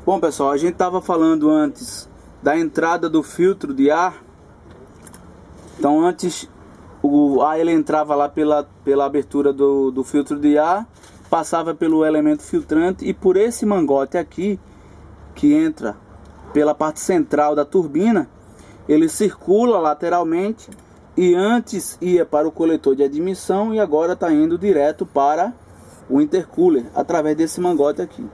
Bom, pessoal, a gente estava falando antes da entrada do filtro de ar. Então antes o ar ele entrava lá pela abertura do filtro de ar, passava pelo elemento filtrante e por esse mangote aqui, que entra pela parte central da turbina, ele circula lateralmente e antes ia para o coletor de admissão e agora está indo direto para o intercooler através desse mangote aqui.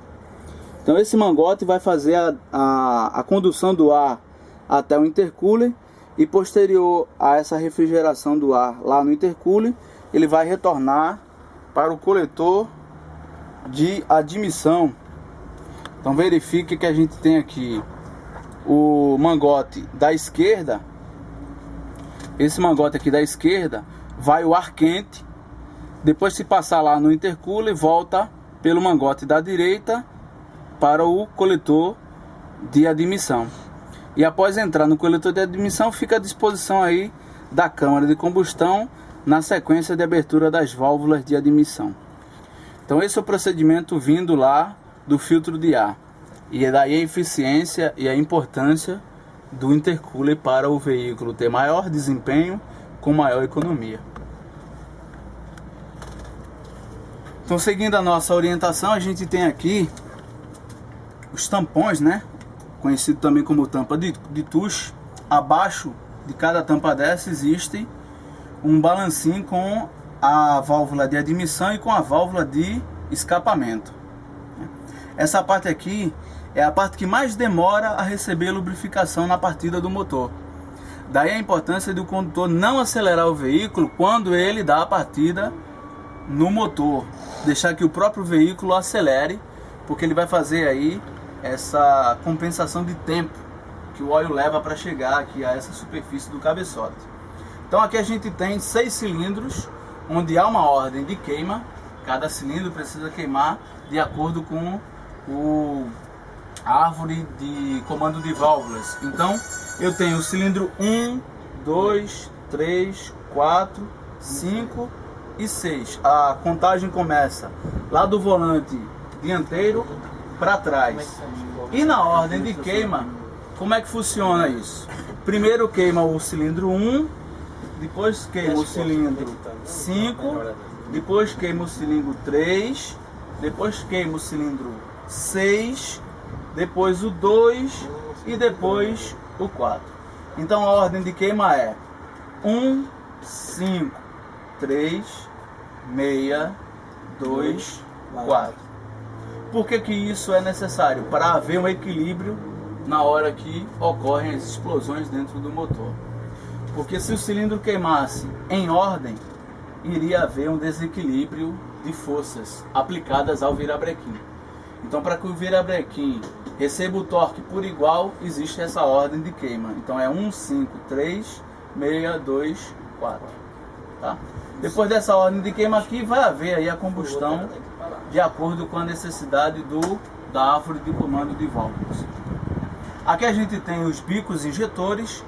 Então esse mangote vai fazer a condução do ar até o intercooler e posterior a essa refrigeração do ar lá no intercooler, ele vai retornar para o coletor de admissão. Então verifique que a gente tem aqui o mangote da esquerda. Esse mangote aqui da esquerda vai o ar quente, depois se passar lá no intercooler, volta pelo mangote da direita para o coletor de admissão. E após entrar no coletor de admissão, fica à disposição aí da câmara de combustão na sequência de abertura das válvulas de admissão. Então esse é o procedimento vindo lá do filtro de ar. E é daí a eficiência e a importância do intercooler para o veículo ter maior desempenho com maior economia. Então, seguindo a nossa orientação, a gente tem aqui os tampões, né? Conhecido também como tampa de tuche. Abaixo de cada tampa dessa existe um balancinho com a válvula de admissão e com a válvula de escapamento. Essa parte aqui é a parte que mais demora a receber lubrificação na partida do motor. Daí a importância do condutor não acelerar o veículo quando ele dá a partida no motor. Deixar que o próprio veículo acelere, porque ele vai fazer aí essa compensação de tempo que o óleo leva para chegar aqui a essa superfície do cabeçote. Então aqui a gente tem 6 cilindros, onde há uma ordem de queima. Cada cilindro precisa queimar de acordo com a árvore de comando de válvulas. Então eu tenho o cilindro 1, 2, 3, 4, 5 e 6. A contagem começa lá do volante dianteiro para trás. E na ordem de queima, como é que funciona isso? Primeiro queima o cilindro 1, depois queima o cilindro 5, depois queima o cilindro 3, depois queima o cilindro 6, depois o 2 e depois o 4. Então a ordem de queima é 1, 5, 3, 6, 2, 4. Por que que isso é necessário? Para haver um equilíbrio na hora que ocorrem as explosões dentro do motor. Porque se o cilindro queimasse em ordem, iria haver um desequilíbrio de forças aplicadas ao virabrequim. Então, para que o virabrequim receba o torque por igual, existe essa ordem de queima. Então é 1, 5, 3, 6, 2, 4. Tá? Depois dessa ordem de queima aqui, vai haver aí a combustão de acordo com a necessidade da árvore de comando de válvulas. Aqui a gente tem os bicos injetores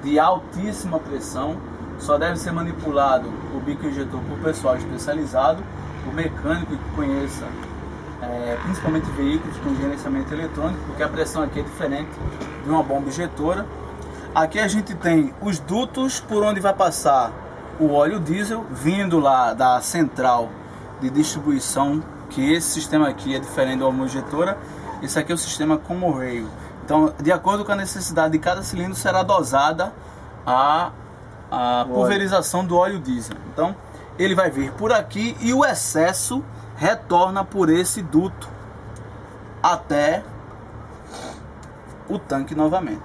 de altíssima pressão. Só deve ser manipulado o bico injetor por pessoal especializado, o mecânico que conheça principalmente veículos com gerenciamento eletrônico, porque a pressão aqui é diferente de uma bomba injetora. Aqui a gente tem os dutos por onde vai passar o óleo diesel, vindo lá da central de distribuição, que esse sistema aqui é diferente da bomba injetora. Esse aqui é o sistema como rail. Então, de acordo com a necessidade de cada cilindro, será dosada a pulverização do óleo diesel. Então, ele vai vir por aqui e o excesso retorna por esse duto até o tanque novamente.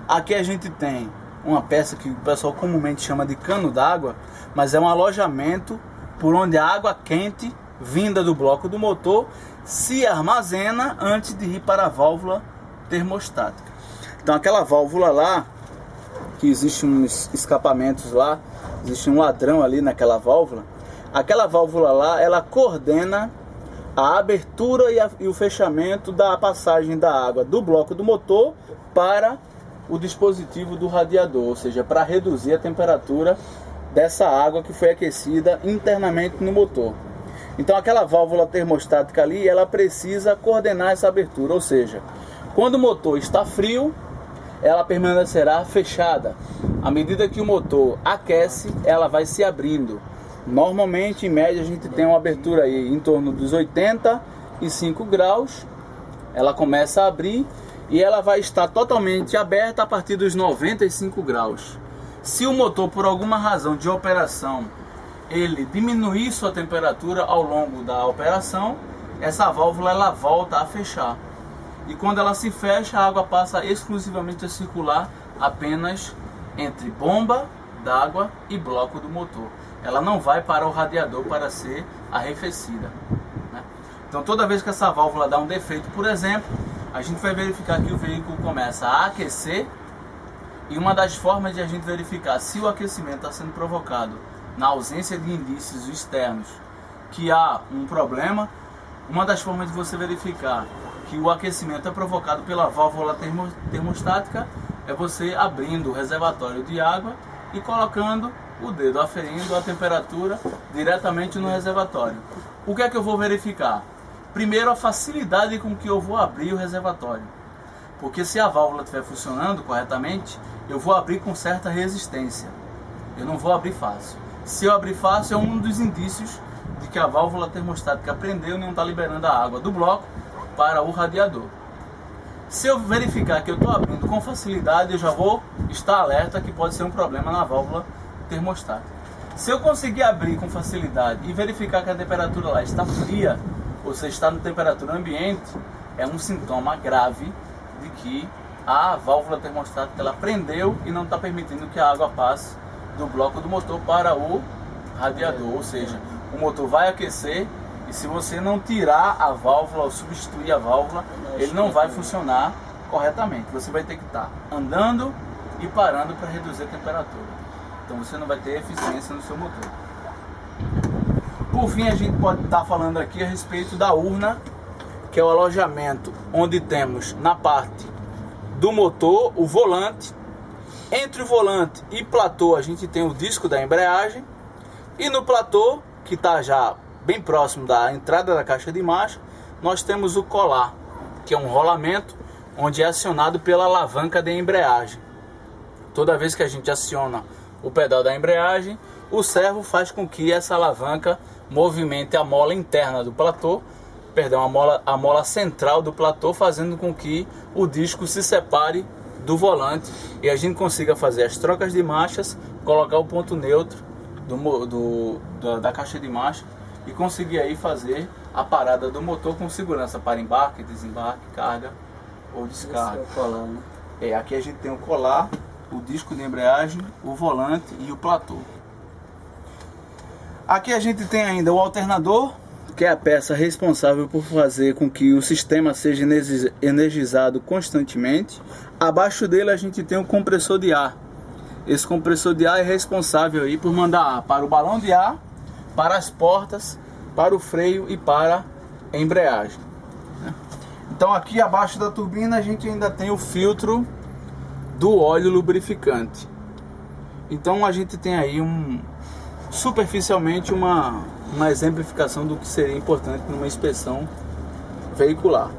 Aqui a gente tem uma peça que o pessoal comumente chama de cano d'água, mas é um alojamento por onde a água quente vinda do bloco do motor se armazena antes de ir para a válvula termostática. Então aquela válvula lá, que existe uns escapamentos lá, existe um ladrão ali naquela válvula. Aquela válvula lá, ela coordena a abertura e o fechamento da passagem da água do bloco do motor para o dispositivo do radiador, ou seja, para reduzir a temperatura dessa água que foi aquecida internamente no motor. Então aquela válvula termostática ali, ela precisa coordenar essa abertura, ou seja, quando o motor está frio, ela permanecerá fechada. À medida que o motor aquece, ela vai se abrindo. Normalmente, em média, a gente tem uma abertura aí em torno dos 85 graus. Ela começa a abrir e ela vai estar totalmente aberta a partir dos 95 graus. Se o motor, por alguma razão de operação, ele diminuir sua temperatura ao longo da operação, essa válvula ela volta a fechar. E quando ela se fecha, a água passa exclusivamente a circular apenas entre bomba d'água e bloco do motor. Ela não vai para o radiador para ser arrefecida, né? Então toda vez que essa válvula dá um defeito, por exemplo, a gente vai verificar que o veículo começa a aquecer. E uma das formas de a gente verificar se o aquecimento está sendo provocado na ausência de indícios externos que há um problema, uma das formas de você verificar que o aquecimento é provocado pela válvula termostática é você abrindo o reservatório de água e colocando o dedo, aferindo a temperatura diretamente no reservatório. O que é que eu vou verificar? Primeiro, a facilidade com que eu vou abrir o reservatório. Porque se a válvula estiver funcionando corretamente, eu vou abrir com certa resistência. Eu não vou abrir fácil. Se eu abrir fácil, é um dos indícios de que a válvula termostática prendeu e não está liberando a água do bloco para o radiador. Se eu verificar que eu estou abrindo com facilidade, eu já vou estar alerta que pode ser um problema na válvula termostática. Se eu conseguir abrir com facilidade e verificar que a temperatura lá está fria, ou seja, está na temperatura ambiente, é um sintoma grave de que a válvula termostática ela prendeu e não está permitindo que a água passe do bloco do motor para o radiador, ou seja, o motor vai aquecer e se você não tirar a válvula ou substituir a válvula, ele não vai funcionar corretamente. Você vai ter que estar andando e parando para reduzir a temperatura. Então você não vai ter eficiência no seu motor. Por fim, a gente pode estar falando aqui a respeito da urna, que é o alojamento onde temos na parte do motor o volante. Entre o volante e platô a gente tem o disco da embreagem. E no platô, que está já bem próximo da entrada da caixa de marcha, nós temos o colar, que é um rolamento onde é acionado pela alavanca de embreagem. Toda vez que a gente aciona o pedal da embreagem, o servo faz com que essa alavanca movimente a mola interna do platô, a mola central do platô, fazendo com que o disco se separe do volante e a gente consiga fazer as trocas de marchas, colocar o ponto neutro da caixa de marcha e conseguir aí fazer a parada do motor com segurança para embarque, desembarque, carga ou descarga. Esse é o colar, né? Aqui a gente tem o colar, o disco de embreagem, o volante e o platô. Aqui a gente tem ainda o alternador, que é a peça responsável por fazer com que o sistema seja energizado constantemente. Abaixo dele a gente tem o compressor de ar. Esse compressor de ar é responsável aí por mandar ar para o balão de ar, para as portas, para o freio e para a embreagem. Então aqui abaixo da turbina a gente ainda tem o filtro do óleo lubrificante. Então a gente tem aí superficialmente uma exemplificação do que seria importante numa inspeção veicular.